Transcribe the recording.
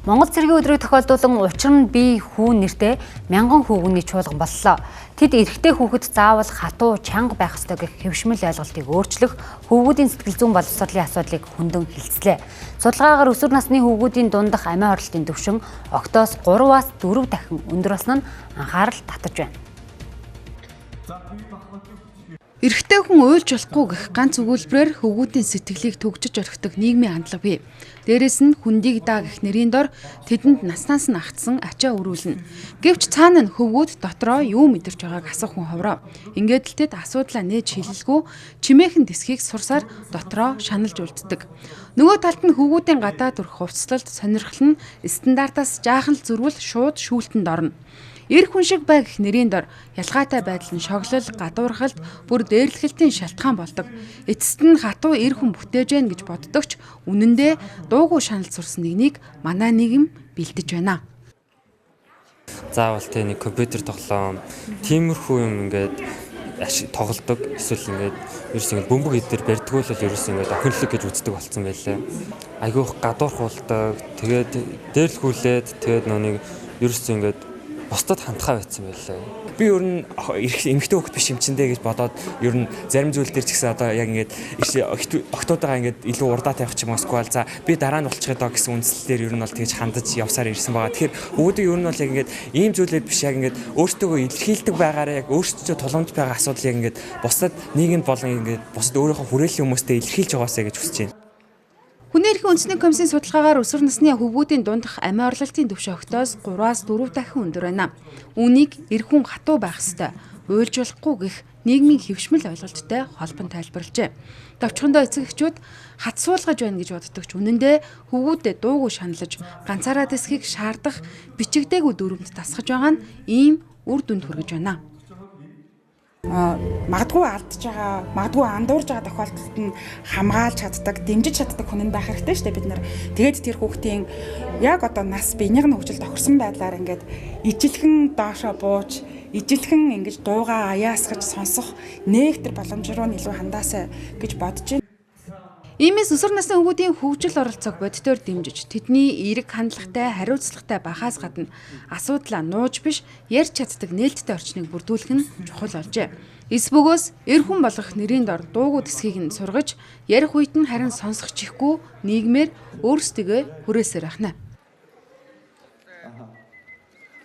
Монгол цэргийн өдрийг тохиолдуулан учир нь бие хүүн нэртэй мянган хүүгний чуулган боллоо. Тэд эрэгтэй хүүхэд заавал хатуу чанга байх ёстой гэх хэвшмэл ойлголтыг өөрчлөх, хүүгүүдийн сэтгэл зүйн боловсролын асуудлыг хөндөөн хэлцлээ. Судалгаагаар өсвөр насны хүүгүүдийн дундах амиа хорлолтын түвшин октоос 3-аас 4 дахин өндөр болсон нь анхаарал татаж байна. Эрэгтэй хүн уйлж болохгүй гэх ганц өгүүлбэрээр хөвгүүдийн сэтгэлийг төгжиж орхидог нийгмийн хандлага бий. Дээрээс нь хүндийг даа гэх нэрийн дор тэдэнд наснаас нь агтсан ачаа өрүүлнэ. Гэвч цаана нь хөвгүүд дотроо юу мэдэрч байгааг асах хүн ховроо. Ингээд л тэд асуудлаа нээж хэлэлгүй чимээхэн дэсхийг сурсаар дотроо шаналж үлддэг. Нөгөө талд нь хөвгүүдийн гадаад өрх хувцлалд сонирхол нь стандартаас жаахан л зөрвөл шууд шүүлтэнд орно. Эр хүн шиг бай гэх нэрийн дор ялгаатай байдал нь шоглол, гадуурхалд бүр дээрлэхэлтийн шалтгаан болдог. Эцэст нь хатуу эр хүн бүтээж гэн гэж боддогч үнэндээ дуугүй шанал сурсан нэгнийг манай нийгэм бэлдэж байна. Заавал нэг компьютер тоглоом, тиймэрхүү юм ингээд тоглодог. Эсвэл ингээд ерөөс ингээд бөмбөг идээр барьдгүй л ерөөс ингээд охинлог гэж үздэг болсон байлаа. Айгүйх гадуурхуулдаг. Тэгээд дээрлэхүүлээд тэгээд нэг ерөөс ингээд бусдад хандхаа байсан байлаа. Би ер нь эмэгтэй хөвгт биш юм чиндээ гэж бодоод ер нь зарим зүйл дээр ч гэсэн одоо яг ингээд октоодоо ингээд илүү урдаад явах ч юм уусгүй бол за би дараа нь болчих доо гэсэн үндслээр ер нь бол тэгж хандаж явсаар ирсэн байгаа. Тэгэхээр өвгүүдийг ер нь бол яг ингээд ийм зүйлээд биш яг ингээд өөртөө илэрхийлдэг байгаараа яг өөртөө тулгамж байгаа асуудлыг ингээд бусдад нийгэмд болон ингээд бусдад өөрийнхөө хүрээлэн хүмүүстэй илэрхийлж байгаасаа гэж хүсэж байна. Хүний эрхийн үндэсний комиссийн судалгаагаар өсвөр насны хөвгүүдийн дундах амиа орлолтын түвшин октоос 3-аас 4 дахин өндөр байна. Үүнийг эр хүн хатуу байх ёстой, уйлж болохгүй гэх нийгмийн хэвшмэл ойлголттой холбон тайлбарлажээ. Товчхондоо эцэг эхчүүд хат суулгаж байна гэж боддогч үнэндээ хөвгүүдэд дуугүй шаналж ганцаараа дэсхийг шаардах бичигдээгүй дүрмэд тасгаж байгаа нь ийм үр дүнд хүргэж байна. Магадгүй алдж байгаа, магадгүй андуурж байгаа тохиолдолд нь хамгаалж чаддаг, дэмжиж чаддаг хүн байх хэрэгтэй шүү дээ бид нар. Тэгээд тэр хүүхдийн яг одоо нас биенийг нь хөгжил тохирсон байдлаар ингээд ижилхэн доошоо бууж, ижилхэн ингэж дуугаа аяасгаж сонсох нээгтэр боломж руу илүү хандаасаа гэж бодож байна. Иймээс өсвөр насны хүүхдийн хөгжил оролцоог бодитоор дэмжиж тэдний эерэг хандлагатай, хариуцлагатай бахаас гадна асуудлаа нууж биш ярьж чаддаг нээлттэй орчныг бүрдүүлэх нь чухал болжээ. Эс бөгөөс эр хүн болгох нэрийн дор дуугүй дэсхийг нь сургаж ярих үед нь харин сонсох чихгүй нийгмээр өөрсдөө хүрээсээр ахна.